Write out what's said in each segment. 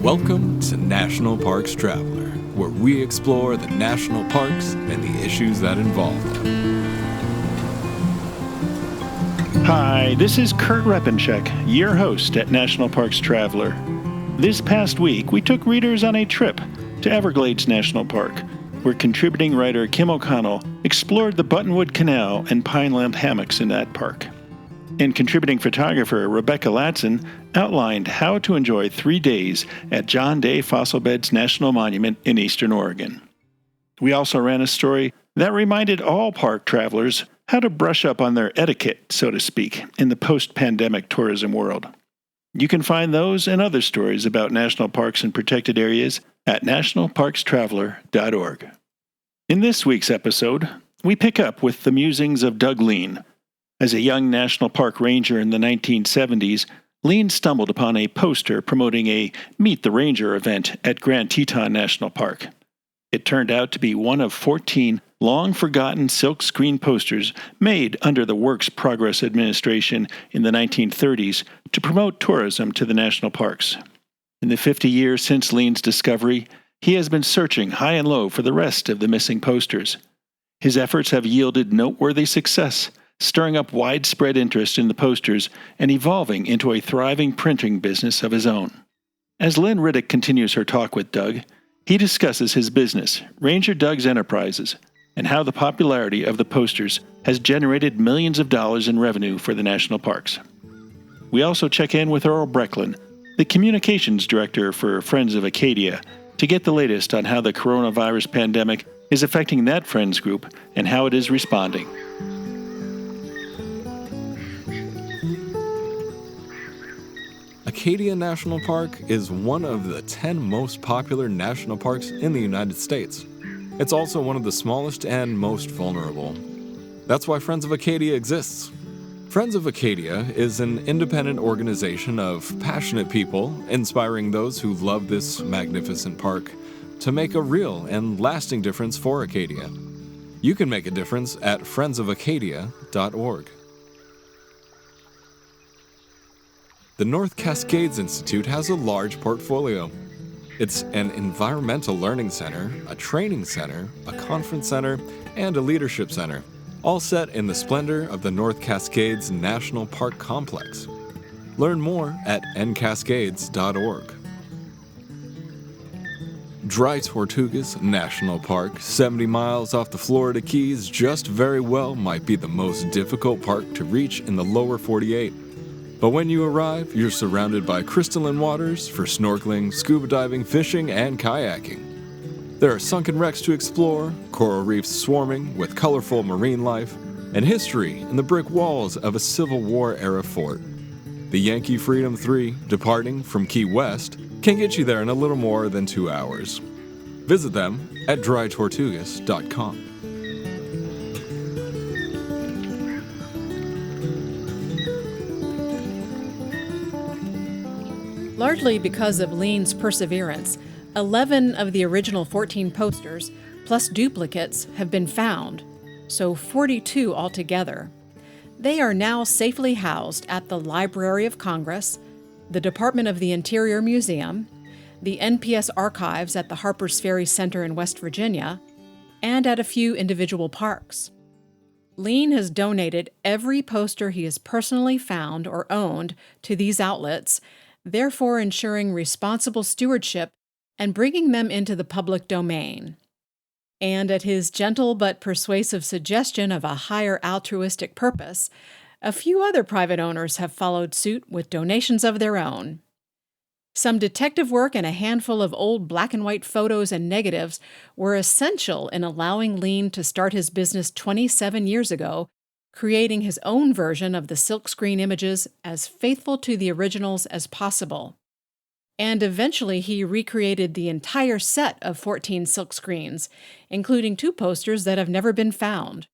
Welcome to National Parks Traveler, where we explore the national parks and the issues that involve them. Hi, this is Kurt Repenchek, your host at National Parks Traveler. This past week, we took readers on a trip to Everglades National Park, where contributing writer Kim O'Connell explored the Buttonwood Canal and Pineland hammocks in that park. And contributing photographer Rebecca Latson outlined how to enjoy 3 days at John Day Fossil Beds National Monument in eastern Oregon. We also ran a story that reminded all park travelers how to brush up on their etiquette, so to speak, in the post-pandemic tourism world. You can find those and other stories about national parks and protected areas at nationalparkstraveler.org. In this week's episode, we pick up with the musings of Doug Leen. As a young national park ranger in the 1970s, Leen stumbled upon a poster promoting a Meet the Ranger event at Grand Teton National Park. It turned out to be one of 14 long-forgotten silkscreen posters made under the Works Progress Administration in the 1930s to promote tourism to the national parks. In the 50 years since Leen's discovery, he has been searching high and low for the rest of the missing posters. His efforts have yielded noteworthy success, stirring up widespread interest in the posters and evolving into a thriving printing business of his own. As Lynn Riddick continues her talk with Doug, he discusses his business, Ranger Doug's Enterprises, and how the popularity of the posters has generated millions of dollars in revenue for the national parks. We also check in with Earl Brecklin, the communications director for Friends of Acadia, to get the latest on how the coronavirus pandemic is affecting that friends group and how it is responding. Acadia National Park is one of the 10 most popular national parks in the United States. It's also one of the smallest and most vulnerable. That's why Friends of Acadia exists. Friends of Acadia is an independent organization of passionate people inspiring those who love this magnificent park to make a real and lasting difference for Acadia. You can make a difference at friendsofacadia.org. The North Cascades Institute has a large portfolio. It's an environmental learning center, a training center, a conference center, and a leadership center, all set in the splendor of the North Cascades National Park Complex. Learn more at ncascades.org. Dry Tortugas National Park, 70 miles off the Florida Keys, just very well might be the most difficult park to reach in the lower 48. But when you arrive, you're surrounded by crystalline waters for snorkeling, scuba diving, fishing, and kayaking. There are sunken wrecks to explore, coral reefs swarming with colorful marine life, and history in the brick walls of a Civil War-era fort. The Yankee Freedom 3, departing from Key West, can get you there in a little more than 2 hours. Visit them at drytortugas.com. Largely because of Leen's perseverance, 11 of the original 14 posters, plus duplicates, have been found, so 42 altogether. They are now safely housed at the Library of Congress, the Department of the Interior Museum, the NPS Archives at the Harpers Ferry Center in West Virginia, and at a few individual parks. Leen has donated every poster he has personally found or owned to these outlets, therefore ensuring responsible stewardship and bringing them into the public domain. And at his gentle but persuasive suggestion of a higher altruistic purpose, a few other private owners have followed suit with donations of their own. Some detective work and a handful of old black and white photos and negatives were essential in allowing Leen to start his business 27 years ago, creating his own version of the silkscreen images as faithful to the originals as possible. And eventually he recreated the entire set of 14 silkscreens, including 2 posters that have never been found.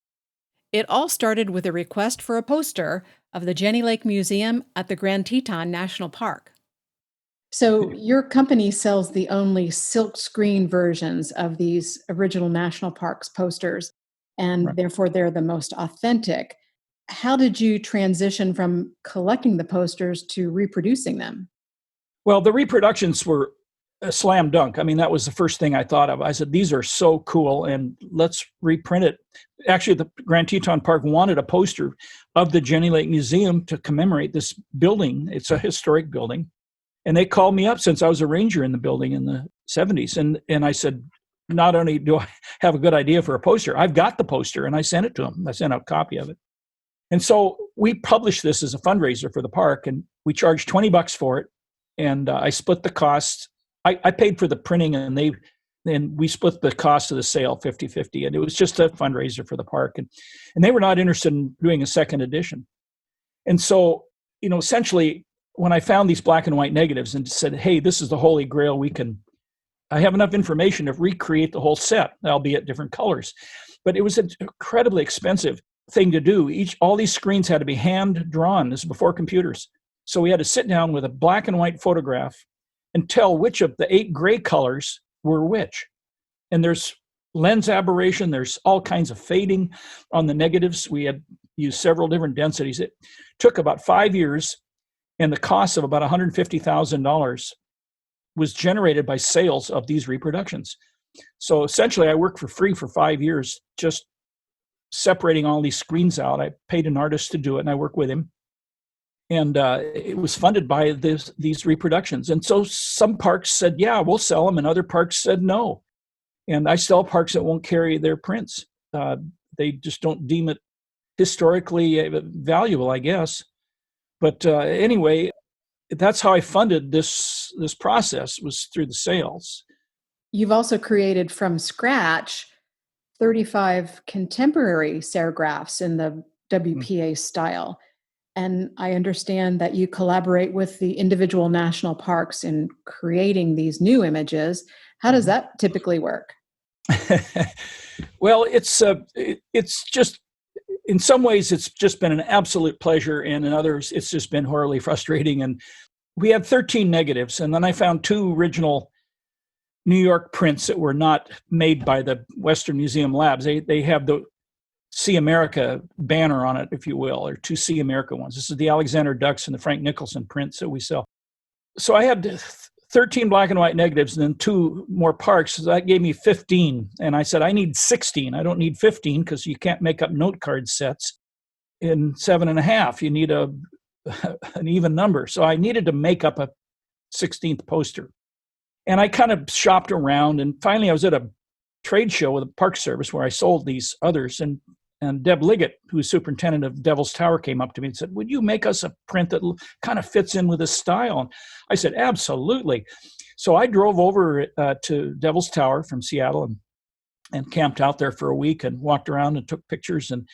It all started with a request for a poster of the Jenny Lake Museum at the Grand Teton National Park. So your company sells the only silkscreen versions of these original national parks posters, and Right. therefore they're the most authentic. How did you transition from collecting the posters to reproducing them? Well, the reproductions were a slam dunk. I mean, that was the first thing I thought of. I said, these are so cool, and let's reprint it. Actually, the Grand Teton Park wanted a poster of the Jenny Lake Museum to commemorate this building. It's a historic building. And they called me up since I was a ranger in the building in the 70s. And I said, not only do I have a good idea for a poster, I've got the poster, and I sent it to them. I sent a copy of it. And so we published this as a fundraiser for the park, and we charged $20 for it. And I split the costs. I paid for the printing, and we split the cost of the sale 50-50. And it was just a fundraiser for the park. And they were not interested in doing a second edition. And so, essentially, when I found these black and white negatives and said, hey, this is the holy grail, I have enough information to recreate the whole set, albeit different colors. But it was an incredibly expensive thing to do. All these screens had to be hand drawn. This is before computers. So we had to sit down with a black and white photograph and tell which of the 8 gray colors were which. And there's lens aberration. There's all kinds of fading on the negatives. We had used several different densities. It took about 5 years, and the cost of about $150,000 was generated by sales of these reproductions. So essentially, I worked for free for 5 years, just separating all these screens out. I paid an artist to do it, and I worked with him. And it was funded by these reproductions. And so some parks said, yeah, we'll sell them, and other parks said no. And I sell parks that won't carry their prints. They just don't deem it historically valuable, I guess. But anyway, that's how I funded this process, was through the sales. You've also created from scratch 35 contemporary serigraphs in the WPA style. And I understand that you collaborate with the individual national parks in creating these new images. How does that typically work? Well, it's just, in some ways, it's just been an absolute pleasure, and in others, it's just been horribly frustrating. And we had 13 negatives, and then I found 2 original New York prints that were not made by the Western Museum Labs. They have the See America banner on it, if you will, or 2 See America ones. This is the Alexander Dux and the Frank Nicholson prints that we sell. So I had 13 black and white negatives and then 2 more parks. So that gave me 15. And I said, I need 16. I don't need 15 because you can't make up note card sets in 7.5. You need an even number. So I needed to make up a 16th poster. And I kind of shopped around, and finally I was at a trade show with the Park Service where I sold these others. And Deb Liggett, who's superintendent of Devil's Tower, came up to me and said, would you make us a print that kind of fits in with this style? And I said, absolutely. So I drove over to Devil's Tower from Seattle and camped out there for a week and walked around and took pictures and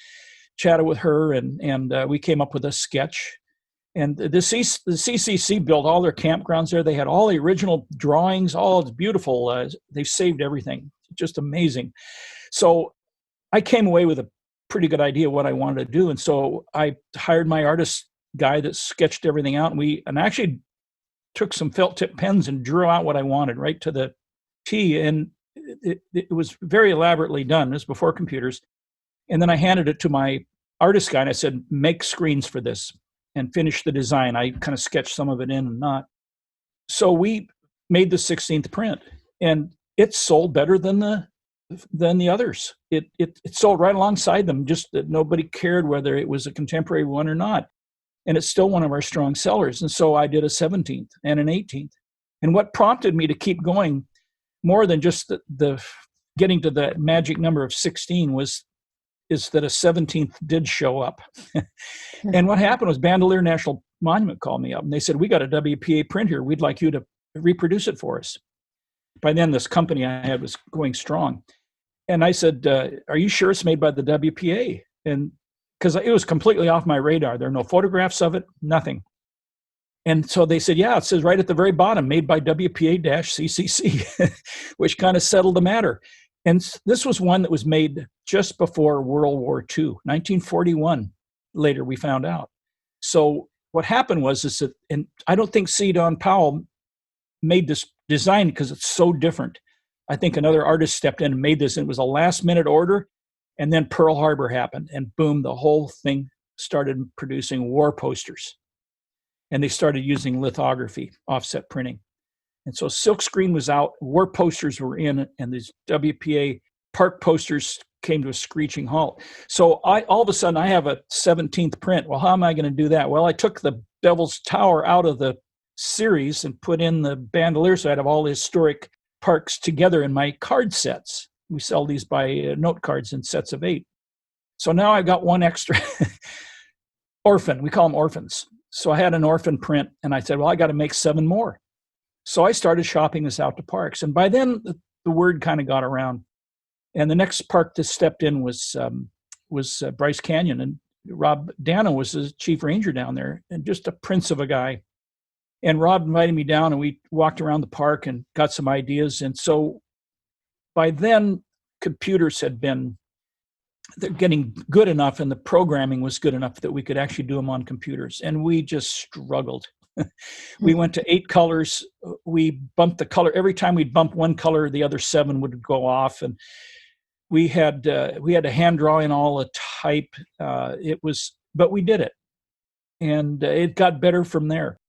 chatted with her. And we came up with a sketch. And the CCC built all their campgrounds there. They had all the original drawings. It's beautiful. They've saved everything. Just amazing. So I came away with a pretty good idea what I wanted to do. And so I hired my artist guy that sketched everything out. And actually took some felt tip pens and drew out what I wanted right to the T. And it was very elaborately done. It was before computers. And then I handed it to my artist guy and I said, make screens for this and finish the design. I kind of sketched some of it in and not. So we made the 16th print, and it sold better than the others. It sold right alongside them, just that nobody cared whether it was a contemporary one or not. And it's still one of our strong sellers. And so I did a 17th and an 18th. And what prompted me to keep going more than just the getting to the magic number of 16 is that a 17th did show up. And what happened was Bandelier National Monument called me up and they said, we got a WPA print here. We'd like you to reproduce it for us. By then, this company I had was going strong. And I said, are you sure it's made by the WPA? And because it was completely off my radar. There are no photographs of it, nothing. And so they said, yeah, it says right at the very bottom, made by WPA-CCC, which kind of settled the matter. And this was one that was made just before World War II, 1941, later we found out. So what happened was that, and I don't think C. Don Powell made this design because it's so different. I think another artist stepped in and made this, and it was a last-minute order, and then Pearl Harbor happened, and boom, the whole thing started producing war posters. and they started using lithography, offset printing. And so silkscreen was out, war posters were in, and these WPA park posters came to a screeching halt. So all of a sudden I have a 17th print. Well, how am I going to do that? Well, I took the Devil's Tower out of the series and put in the bandolier, so I'd have all the historic parks together in my card sets. We sell these by note cards in sets of 8. So now I've got one extra orphan. We call them orphans. So I had an orphan print, and I said, well, I got to make 7 more. So I started shopping this out to parks. And by then, the word kind of got around. And the next park that stepped in was Bryce Canyon. And Rob Dano was the chief ranger down there, and just a prince of a guy. And Rob invited me down, and we walked around the park and got some ideas. And so by then, computers they're getting good enough, and the programming was good enough that we could actually do them on computers. And we just struggled. We went to 8 colors. We bumped the color. Every time we'd bump one color, the other 7 would go off. And we had to hand draw in all the type. But we did it. And it got better from there.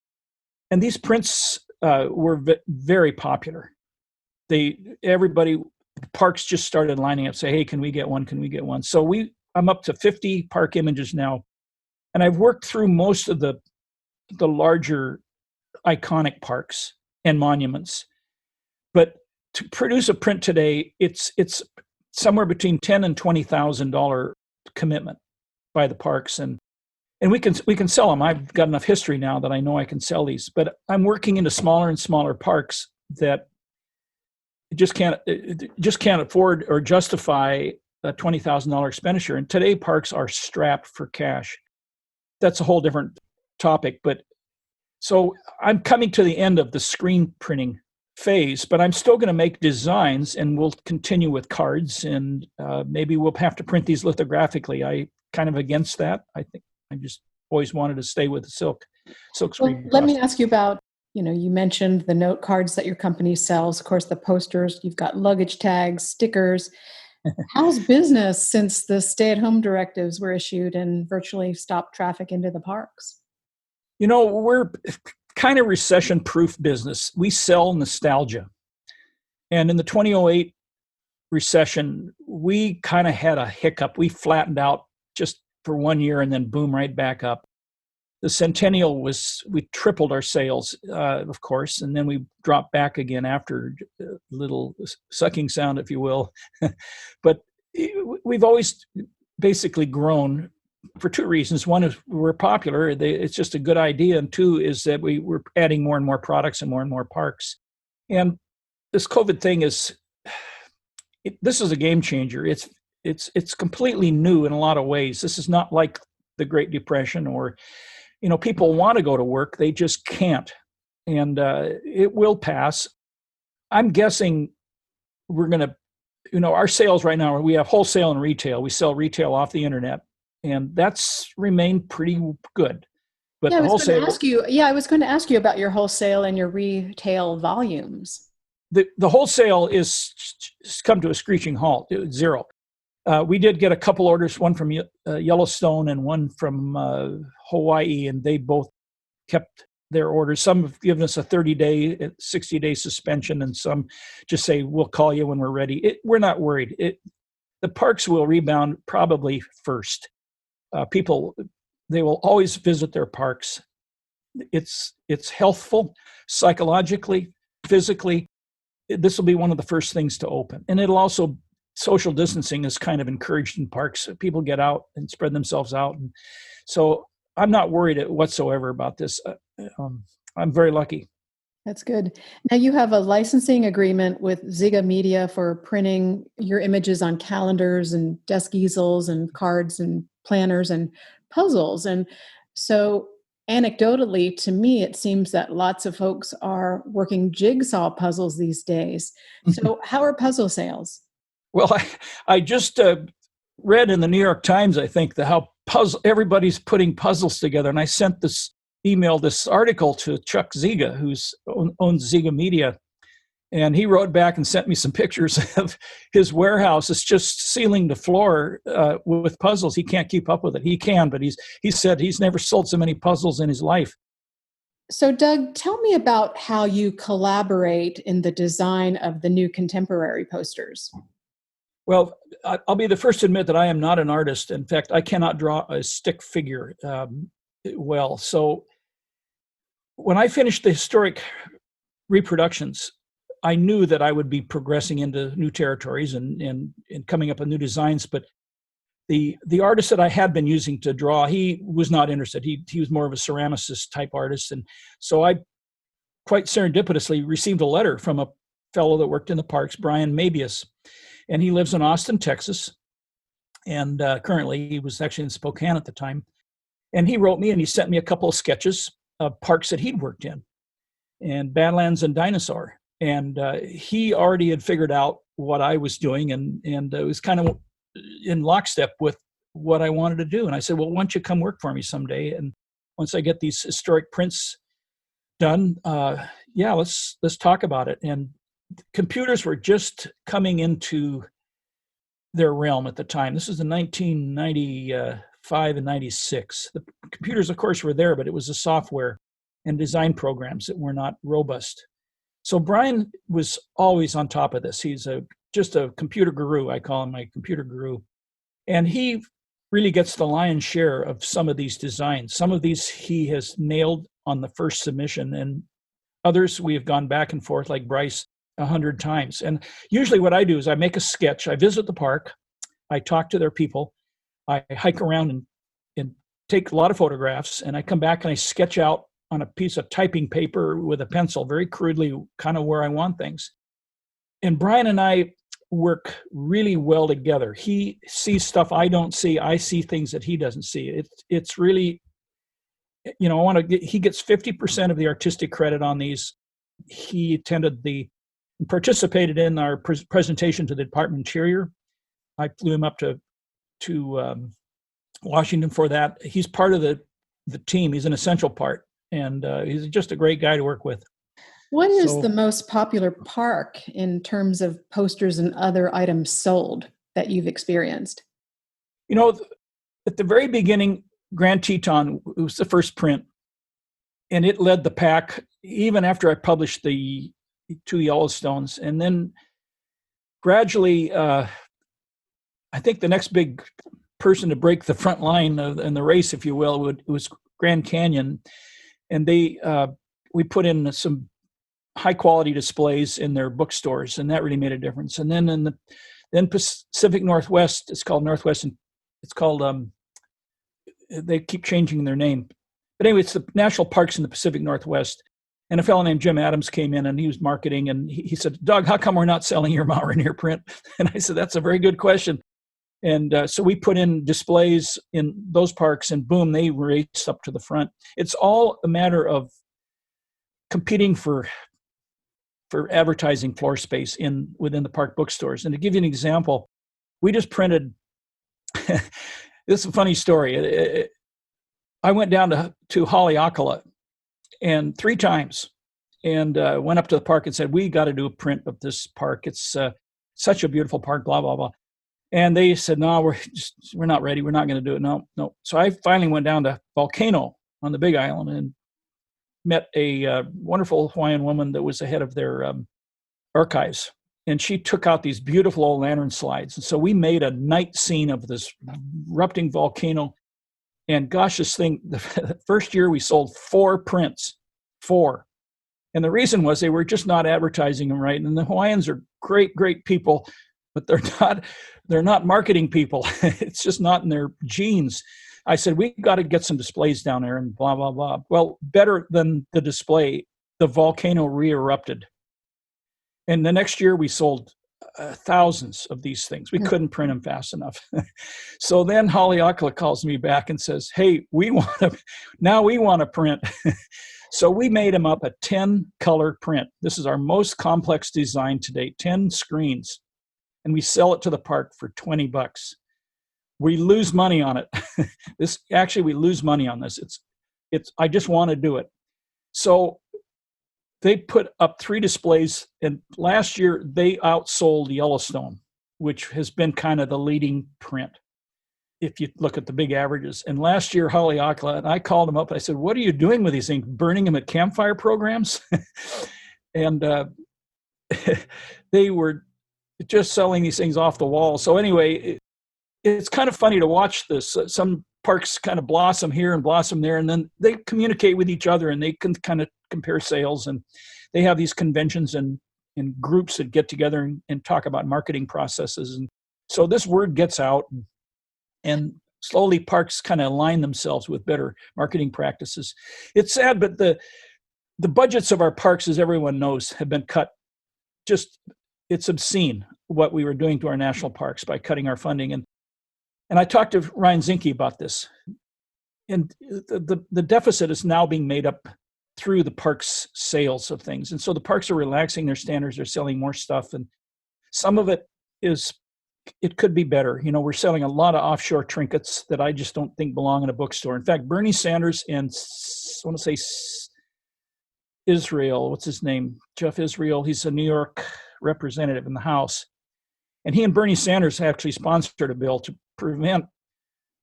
And these prints were very popular. Parks just started lining up, say, hey, can we get one? Can we get one? So I'm up to 50 park images now. And I've worked through most of the larger iconic parks and monuments. But to produce a print today, it's somewhere between $10,000 and $20,000 commitment by the parks. And we can sell them. I've got enough history now that I know I can sell these. But I'm working into smaller and smaller parks that just can't afford or justify a $20,000 expenditure. And today parks are strapped for cash. That's a whole different topic. But so I'm coming to the end of the screen printing phase, but I'm still going to make designs, and we'll continue with cards, and maybe we'll have to print these lithographically. I kind of against that. I think I just always wanted to stay with the silk screen. Well, let me ask you about, you mentioned the note cards that your company sells, of course, the posters, you've got luggage tags, stickers. How's business since the stay-at-home directives were issued and virtually stopped traffic into the parks? We're kind of recession-proof business. We sell nostalgia. And in the 2008 recession, we kind of had a hiccup. We flattened out just for 1 year and then boom, right back up. The Centennial we tripled our sales, of course, and then we dropped back again after a little sucking sound, if you will. But we've always basically grown for 2 reasons. One is we're popular. It's just a good idea. And 2 is that we're adding more and more products and more parks. And this COVID thing this is a game changer. It's completely new in a lot of ways. This is not like the Great Depression or, people want to go to work, they just can't. And it will pass. I'm guessing we're going to, our sales right now, we have wholesale and retail. We sell retail off the internet, and that's remained pretty good. But I was going to ask you about your wholesale and your retail volumes. The wholesale is come to a screeching halt, 0. We did get a couple orders, one from Yellowstone and one from Hawaii, and they both kept their orders. Some have given us a 30-day, 60-day suspension, and some just say, we'll call you when we're ready. We're not worried. The parks will rebound probably first. People, they will always visit their parks. It's healthful, psychologically, physically. This will be one of the first things to open. And it'll also, social distancing is kind of encouraged in parks. People get out and spread themselves out. And so I'm not worried whatsoever about this. I'm very lucky. That's good. Now you have a licensing agreement with Ziga Media for printing your images on calendars and desk easels and cards and planners and puzzles. And so anecdotally, to me, it seems that lots of folks are working jigsaw puzzles these days. So how are puzzle sales? Well, I just read in the New York Times, I think, how everybody's putting puzzles together. And I sent this article to Chuck Ziga, who's owns Ziga Media. And he wrote back and sent me some pictures of his warehouse. It's just ceiling to floor with puzzles. He can't keep up with it. He can, but he said he's never sold so many puzzles in his life. So, Doug, tell me about how you collaborate in the design of the new contemporary posters. Well, I'll be the first to admit that I am not an artist. In fact, I cannot draw a stick figure well. So when I finished the historic reproductions, I knew that I would be progressing into new territories and coming up with new designs. But the artist that I had been using to draw, he was not interested. He was more of a ceramicist type artist. And so I quite serendipitously received a letter from a fellow that worked in the parks, Brian Mabius. And he lives in Austin, Texas. And currently, he was actually in Spokane at the time. And he wrote me and he sent me a couple of sketches of parks that he'd worked in, and Badlands and Dinosaur. And he already had figured out what I was doing, and it was kind of in lockstep with what I wanted to do. And I said, well, why don't you come work for me someday? And once I get these historic prints done, let's talk about it. And computers were just coming into their realm at the time. This is in 1995 and 96. The computers, of course, were there, but it was the software and design programs that were not robust. So Brian was always on top of this. He's just a computer guru. I call him my computer guru. And he really gets the lion's share of some of these designs. Some of these he has nailed on the first submission, and others we have gone back and forth, like Bryce, 100 times. And usually what I do is I make a sketch. I visit the park. I talk to their people. I hike around and take a lot of photographs. And I come back and I sketch out on a piece of typing paper with a pencil, very crudely, kind of where I want things. And Brian and I work really well together. He sees stuff I don't see. I see things that he doesn't see. It's really, he gets 50% of the artistic credit on these. He participated in our presentation to the Department of Interior. I flew him up to Washington for that. He's part of the team. He's an essential part, and he's just a great guy to work with. What is the most popular park in terms of posters and other items sold that you've experienced? At the very beginning, Grand Teton was the first print, and it led the pack even after I published the 2 Yellowstones. And then gradually, I think the next big person to break the front line in the race, if you will, was Grand Canyon. And we put in some high quality displays in their bookstores, and that really made a difference. And then then Pacific Northwest, it's called Northwest, and it's called, they keep changing their name. But anyway, it's the national parks in the Pacific Northwest. And a fellow named Jim Adams came in and he was marketing, and he said, Doug, how come we're not selling your Mount Rainier print? And I said, that's a very good question. And so we put in displays in those parks, and boom, they raced up to the front. It's all a matter of competing for advertising floor space within the park bookstores. And to give you an example, we just printed, this is a funny story. I went down to Haleakala and 3 times, and went up to the park and said, we got to do a print of this park. It's such a beautiful park, blah, blah, blah. And they said, no, we're not ready. We're not going to do it. No. So I finally went down to Volcano on the Big Island and met a wonderful Hawaiian woman that was the head of their archives. And she took out these beautiful old lantern slides. And so we made a night scene of this erupting volcano. And gosh, this thing, the first year we sold 4 prints, 4. And the reason was they were just not advertising them right. And the Hawaiians are great, great people, but they're not marketing people. It's just not in their genes. I said, we got to get some displays down there and blah, blah, blah. Well, better than the display, the volcano re-erupted. And the next year we sold thousands of these things. We couldn't print them fast enough. So then Haleakala calls me back and says, hey, we want to print. So we made them up a 10-color print. This is our most complex design to date, 10 screens. And we sell it to the park for $20. We lose money on it. We lose money on this. I just want to do it. So they put up 3 displays, and last year they outsold Yellowstone, which has been kind of the leading print. if you look at the big averages. And last year, Haleakala, and I called them up. I said, "What are you doing with these things? Burning them at campfire programs?" And they were just selling these things off the wall. So anyway, it's kind of funny to watch this. Some parks kind of blossom here and blossom there, and then they communicate with each other, and they can kind of compare sales, and they have these conventions and groups that get together and talk about marketing processes. And so this word gets out, and slowly parks kind of align themselves with better marketing practices. It's sad, but the budgets of our parks, as everyone knows, have been cut. It's obscene what we were doing to our national parks by cutting our funding. And I talked to Ryan Zinke about this. And the deficit is now being made up through the parks' sales of things. And so the parks are relaxing their standards. They're selling more stuff. And some of it could be better. You know, we're selling a lot of offshore trinkets that I just don't think belong in a bookstore. In fact, Bernie Sanders and I want to say Israel, what's his name? Jeff Israel. He's a New York representative in the House. And he and Bernie Sanders actually sponsored a bill to prevent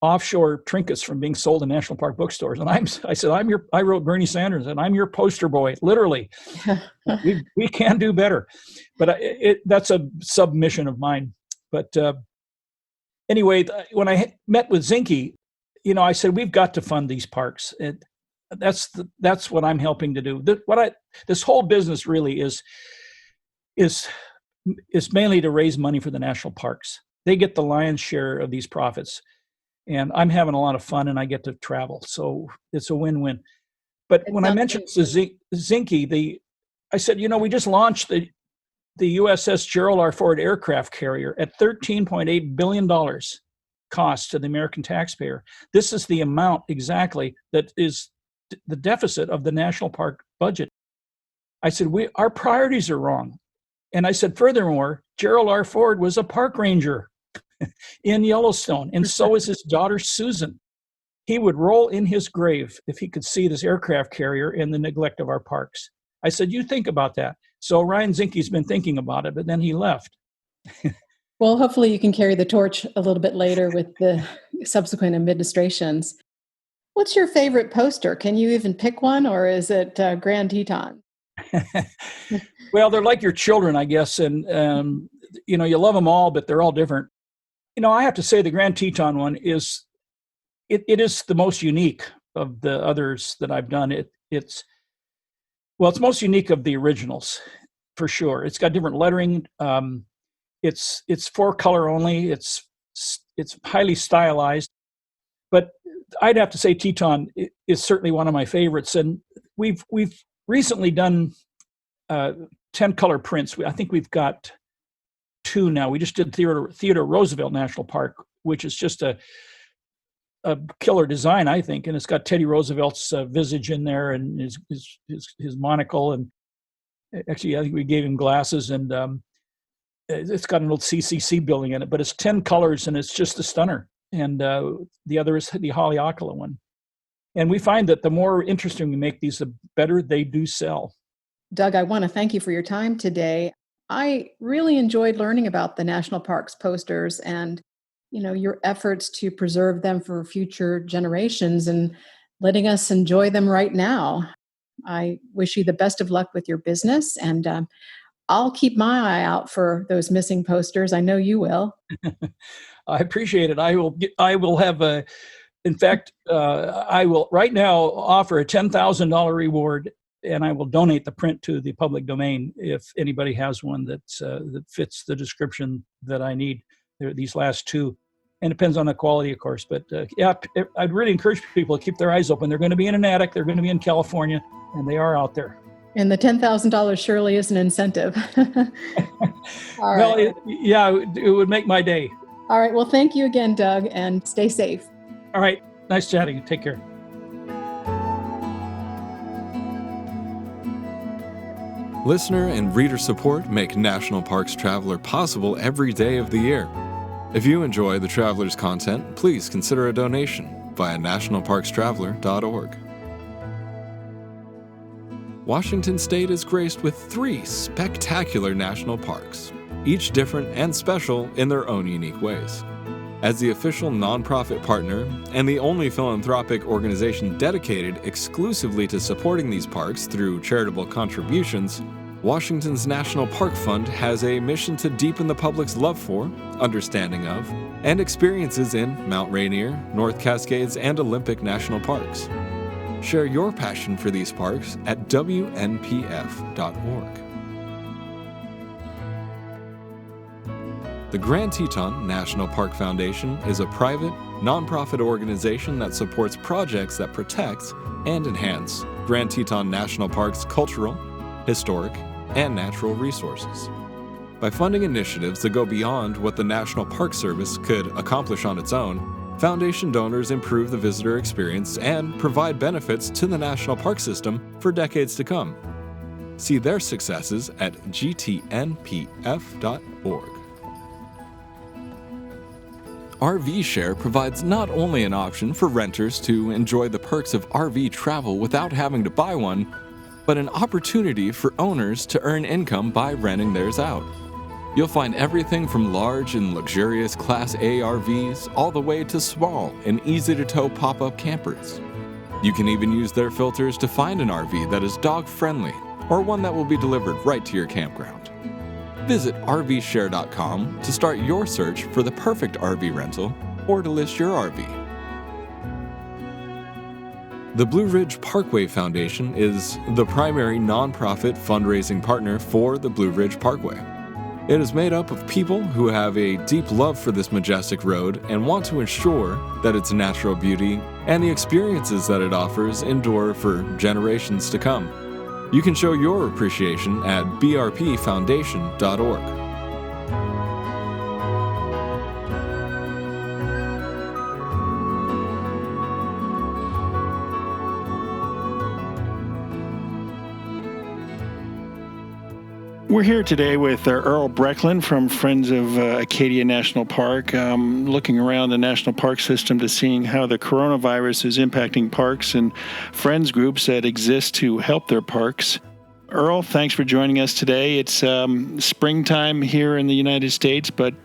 offshore trinkets from being sold in national park bookstores. And I wrote Bernie Sanders, and I'm your poster boy, literally. we can do better. But that's a submission of mine. But anyway, when I met with Zinke, you know, I said, we've got to fund these parks. That's what I'm helping to do. This whole business really is mainly to raise money for the national parks. They get the lion's share of these profits, and I'm having a lot of fun, and I get to travel, so it's a win-win. But when I mentioned to Zinke, I said, you know, we just launched the USS Gerald R. Ford aircraft carrier at $13.8 billion cost to the American taxpayer. This is the amount exactly that is the deficit of the national park budget. I said, our priorities are wrong. And I said, furthermore, Gerald R. Ford was a park ranger in Yellowstone, and so is his daughter, Susan. He would roll in his grave if he could see this aircraft carrier and the neglect of our parks. I said, you think about that. So Ryan Zinke's been thinking about it, but then he left. Well, hopefully you can carry the torch a little bit later with the subsequent administrations. What's your favorite poster? Can you even pick one, or is it Grand Teton? Well, they're like your children, I guess. And, you know, you love them all, but they're all different. You know, I have to say the Grand Teton one is the most unique of the others that I've done. It's most unique of the originals, for sure. It's got different lettering. It's 4-color only. It's highly stylized. But I'd have to say Teton is certainly one of my favorites. And we've recently done 10-color prints. I think we've got 2 now. We just did Theodore Roosevelt National Park, which is just a killer design, I think. And it's got Teddy Roosevelt's visage in there, and his monocle. And actually, I think we gave him glasses, and it's got an old CCC building in it. But it's 10 colors, and it's just a stunner. And the other is the Haleakala one. And we find that the more interesting we make these, the better they do sell. Doug, I want to thank you for your time today. I really enjoyed learning about the national parks posters and, you know, your efforts to preserve them for future generations and letting us enjoy them right now. I wish you the best of luck with your business, and I'll keep my eye out for those missing posters. I know you will. I appreciate it. I will have in fact, I will right now offer a $10,000 reward, and I will donate the print to the public domain if anybody has one that fits the description that I need. There are these last 2, and it depends on the quality, of course. But yeah, I'd really encourage people to keep their eyes open. They're going to be in an attic. They're going to be in California, and they are out there. And the $10,000 surely is an incentive. All right. Well, it would make my day. All right. Well, thank you again, Doug, and stay safe. All right. Nice chatting. Take care. Listener and reader support make National Parks Traveler possible every day of the year. If you enjoy the Traveler's content, please consider a donation via nationalparkstraveler.org. Washington State is graced with 3 spectacular national parks, each different and special in their own unique ways. As the official nonprofit partner and the only philanthropic organization dedicated exclusively to supporting these parks through charitable contributions, Washington's National Park Fund has a mission to deepen the public's love for, understanding of, and experiences in Mount Rainier, North Cascades, and Olympic National Parks. Share your passion for these parks at WNPF.org. The Grand Teton National Park Foundation is a private, nonprofit organization that supports projects that protect and enhance Grand Teton National Park's cultural, historic, and natural resources. By funding initiatives that go beyond what the National Park Service could accomplish on its own, Foundation donors improve the visitor experience and provide benefits to the national park system for decades to come. See their successes at gtnpf.org. RV Share provides not only an option for renters to enjoy the perks of RV travel without having to buy one, but an opportunity for owners to earn income by renting theirs out. You'll find everything from large and luxurious Class A RVs all the way to small and easy-to-tow pop-up campers. You can even use their filters to find an RV that is dog-friendly or one that will be delivered right to your campground. Visit RVshare.com to start your search for the perfect RV rental or to list your RV. The Blue Ridge Parkway Foundation is the primary nonprofit fundraising partner for the Blue Ridge Parkway. It is made up of people who have a deep love for this majestic road and want to ensure that its natural beauty and the experiences that it offers endure for generations to come. You can show your appreciation at brpfoundation.org. We're here today with Earl Brecklin from Friends of Acadia National Park, looking around the national park system to seeing how the coronavirus is impacting parks and friends groups that exist to help their parks. Earl, thanks for joining us today. It's springtime here in the United States, but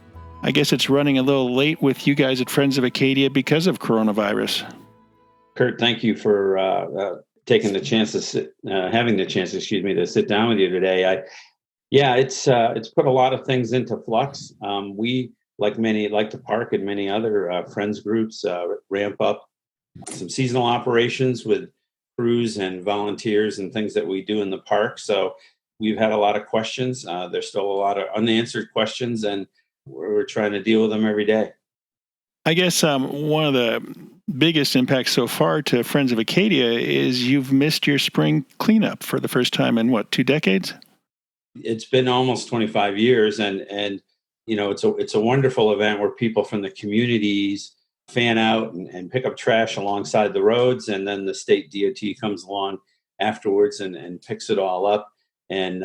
I guess it's running a little late with you guys at Friends of Acadia because of coronavirus. Kurt, thank you for taking the chance to having the chance, to sit down with you today. It's put a lot of things into flux. We, like the park and many other friends groups, ramp up some seasonal operations with crews and volunteers and things that we do in the park. So we've had a lot of questions. There's still a lot of unanswered questions, and we're trying to deal with them every day. I guess one of the biggest impacts so far to Friends of Acadia is you've missed your spring cleanup for the first time in 2 decades? It's been almost 25 years, and it's a wonderful event where people from the communities fan out and pick up trash alongside the roads, and then the state DOT comes along afterwards and picks it all up and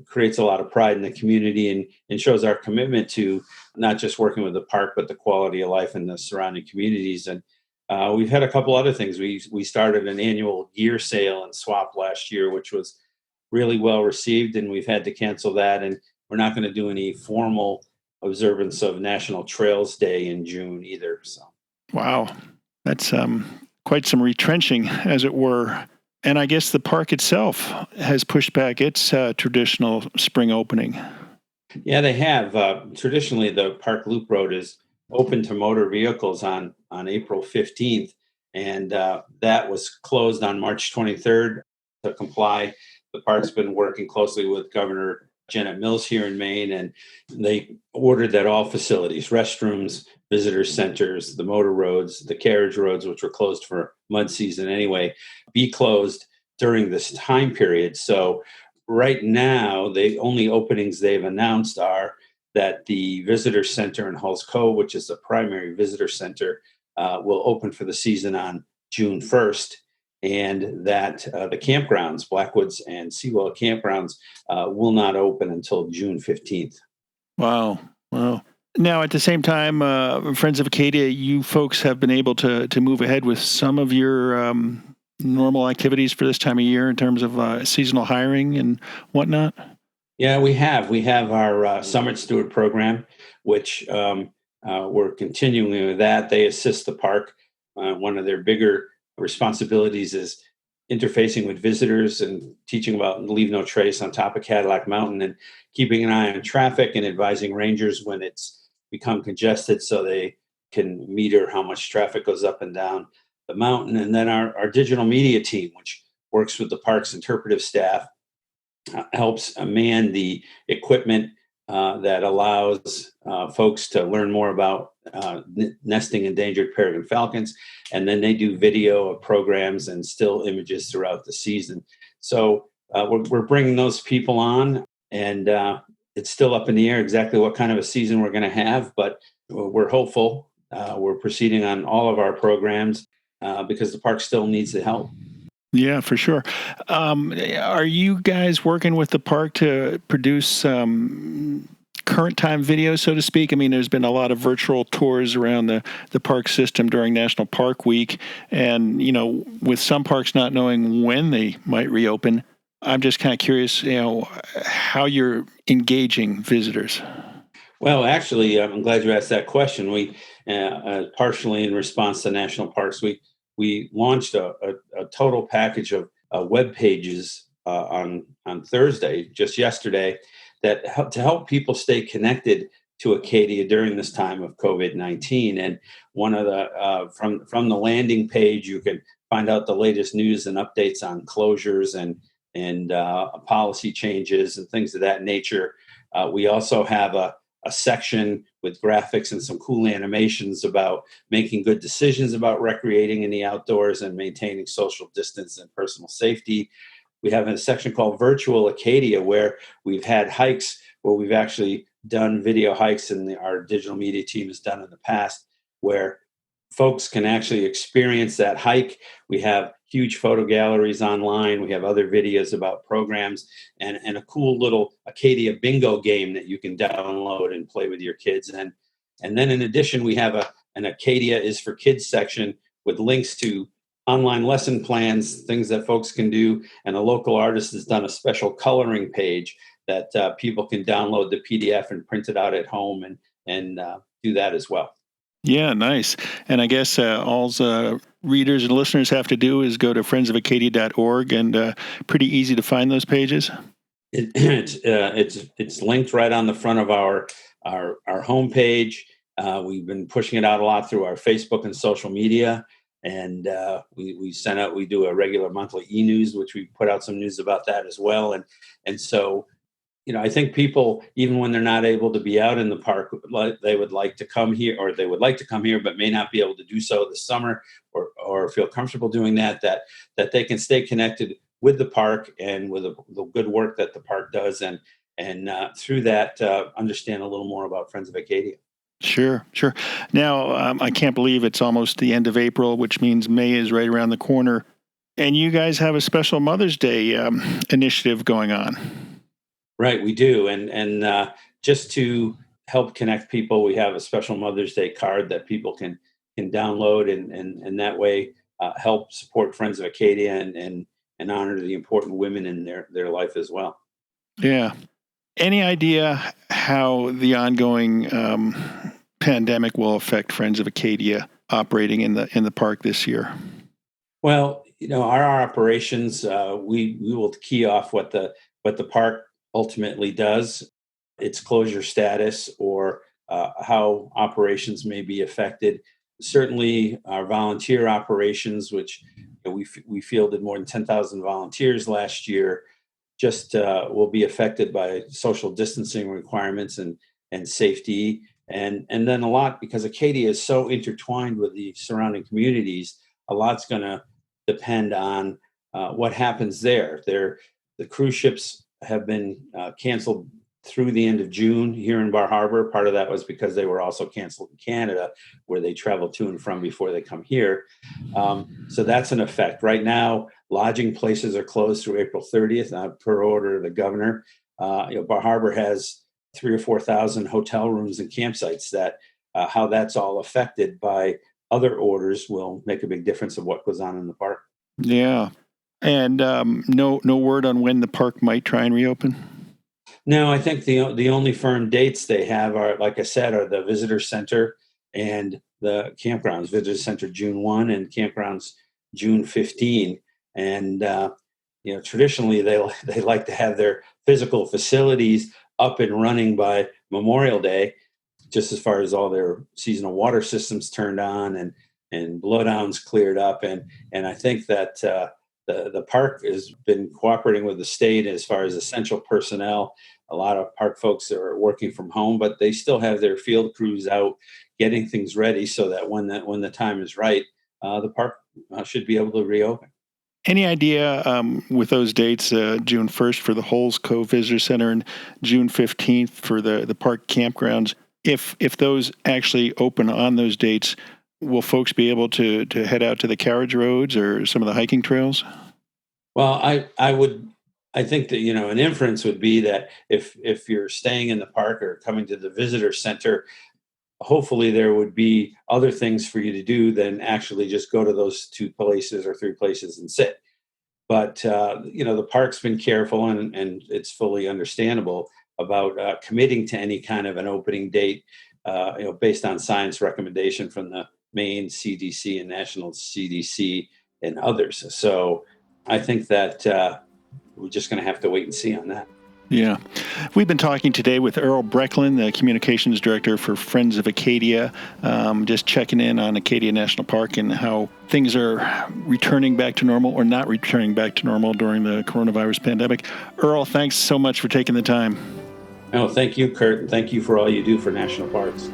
creates a lot of pride in the community and shows our commitment to not just working with the park, but the quality of life in the surrounding communities. And we've had a couple other things. We started an annual gear sale and swap last year, which was really well received, and we've had to cancel that. And we're not going to do any formal observance of National Trails Day in June either. So, wow, that's quite some retrenching, as it were. And I guess the park itself has pushed back its traditional spring opening. Yeah, they have. Traditionally, the Park Loop Road is open to motor vehicles on April 15th, and that was closed on March 23rd to comply. The park's been working closely with Governor Janet Mills here in Maine, and they ordered that all facilities, restrooms, visitor centers, the motor roads, the carriage roads, which were closed for mud season anyway, be closed during this time period. So right now, the only openings they've announced are that the visitor center in Hulls Cove, which is the primary visitor center, will open for the season on June 1st. And that the campgrounds, Blackwoods and Seawell campgrounds, will not open until June 15th. Wow. Now, at the same time, Friends of Acadia, you folks have been able to move ahead with some of your normal activities for this time of year in terms of seasonal hiring and whatnot? Yeah, we have. We have our Summit Steward program, which we're continuing with that. They assist the park. One of their bigger responsibilities is interfacing with visitors and teaching about leave no trace on top of Cadillac Mountain, and keeping an eye on traffic and advising rangers when it's become congested so they can meter how much traffic goes up and down the mountain. And then our digital media team, which works with the park's interpretive staff, helps man the equipment that allows folks to learn more about nesting endangered peregrine falcons. And then they do video of programs and still images throughout the season. So we're bringing those people on, and it's still up in the air exactly what kind of a season we're going to have, but we're hopeful. We're proceeding on all of our programs because the park still needs the help. Yeah, for sure. Are you guys working with the park to produce current time videos, so to speak? I mean, there's been a lot of virtual tours around the park system during National Park Week. And, with some parks not knowing when they might reopen, I'm just kind of curious, how you're engaging visitors. Well, actually, I'm glad you asked that question. We, partially in response to National Parks Week, we launched a total package of web pages on Thursday, just yesterday, that to help people stay connected to Acadia during this time of COVID-19. And one of the from the landing page, you can find out the latest news and updates on closures and policy changes and things of that nature. We also have a section with graphics and some cool animations about making good decisions about recreating in the outdoors and maintaining social distance and personal safety. We have a section called Virtual Acadia, where we've had hikes where we've actually done video hikes, and our digital media team has done in the past, where folks can actually experience that hike. We have huge photo galleries online. We have other videos about programs, and a cool little Acadia bingo game that you can download and play with your kids. And then in addition, we have an Acadia is for Kids section with links to online lesson plans, things that folks can do. And a local artist has done a special coloring page that people can download the PDF and print it out at home and do that as well. Yeah, nice. And I guess all readers and listeners have to do is go to friendsofacadia.org, and pretty easy to find those pages. It's linked right on the front of our homepage. We've been pushing it out a lot through our Facebook and social media, and we do a regular monthly e-news, which we put out some news about that as well. And so, I think people, even when they're not able to be out in the park, they would like to come here, but may not be able to do so this summer, or feel comfortable doing that they can stay connected with the park and with the good work that the park does, and through that understand a little more about Friends of Acadia. Sure. Now, I can't believe it's almost the end of April, which means May is right around the corner, and you guys have a special Mother's Day initiative going on. Right, we do, and just to help connect people, we have a special Mother's Day card that people can download, and that way help support Friends of Acadia and honor the important women in their life as well. Yeah. Any idea how the ongoing pandemic will affect Friends of Acadia operating in the park this year? Well, our operations, we will key off what the park ultimately does, its closure status, or how operations may be affected. Certainly our volunteer operations, which we fielded more than 10,000 volunteers last year, just will be affected by social distancing requirements and safety. And then a lot, because Acadia is so intertwined with the surrounding communities, a lot's going to depend on what happens there. The cruise ships have been canceled through the end of June here in Bar Harbor. Part of that was because they were also canceled in Canada, where they travel to and from before they come here. So that's an effect. Right now, lodging places are closed through April 30th, per order of the governor. Bar Harbor has 3,000 or 4,000 hotel rooms and campsites. That how that's all affected by other orders will make a big difference of what goes on in the park. Yeah. And no word on when the park might try and reopen? No, I think the only firm dates they have are, like I said, are the visitor center and the campgrounds, Visitor Center June 1 and campgrounds June 15. And, traditionally they like to have their physical facilities up and running by Memorial Day, just as far as all their seasonal water systems turned on and blowdowns cleared up. And I think that the park has been cooperating with the state as far as essential personnel. A lot of park folks are working from home, but they still have their field crews out getting things ready so that when the time is right, the park should be able to reopen. Any idea with those dates, June 1st for the Holes Cove Visitor Center and June 15th for the park campgrounds, if those actually open on those dates, will folks be able to head out to the carriage roads or some of the hiking trails? Well, I think that, an inference would be that if you're staying in the park or coming to the visitor center, hopefully there would be other things for you to do than actually just go to those 2 places or 3 places and sit. But, the park's been careful and it's fully understandable about committing to any kind of an opening date, based on science recommendation from the Maine CDC and National CDC and others. So I think that we're just going to have to wait and see on that. Yeah. We've been talking today with Earl Brecklin, the Communications Director for Friends of Acadia, just checking in on Acadia National Park and how things are returning back to normal or not returning back to normal during the coronavirus pandemic. Earl, thanks so much for taking the time. Oh, thank you, Kurt. Thank you for all you do for national parks.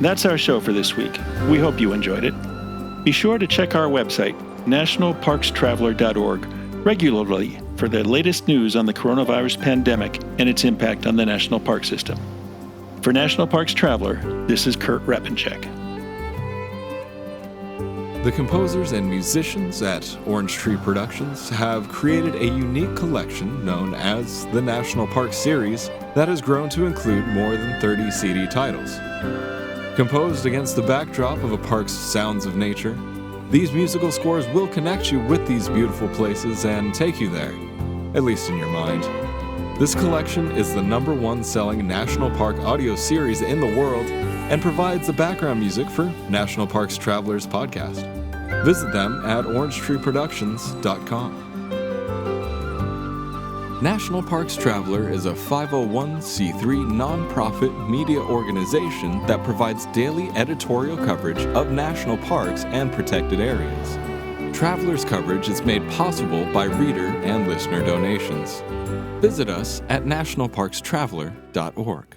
That's our show for this week. We hope you enjoyed it. Be sure to check our website, nationalparkstraveler.org, regularly for the latest news on the coronavirus pandemic and its impact on the national park system. For National Parks Traveler, this is Kurt Repenchek. The composers and musicians at Orange Tree Productions have created a unique collection known as the National Park Series that has grown to include more than 30 CD titles. Composed against the backdrop of a park's sounds of nature, these musical scores will connect you with these beautiful places and take you there, at least in your mind. This collection is the #1 selling National Park audio series in the world and provides the background music for National Parks Travelers podcast. Visit them at orangetreeproductions.com. National Parks Traveler is a 501c3 nonprofit media organization that provides daily editorial coverage of national parks and protected areas. Traveler's coverage is made possible by reader and listener donations. Visit us at nationalparkstraveler.org.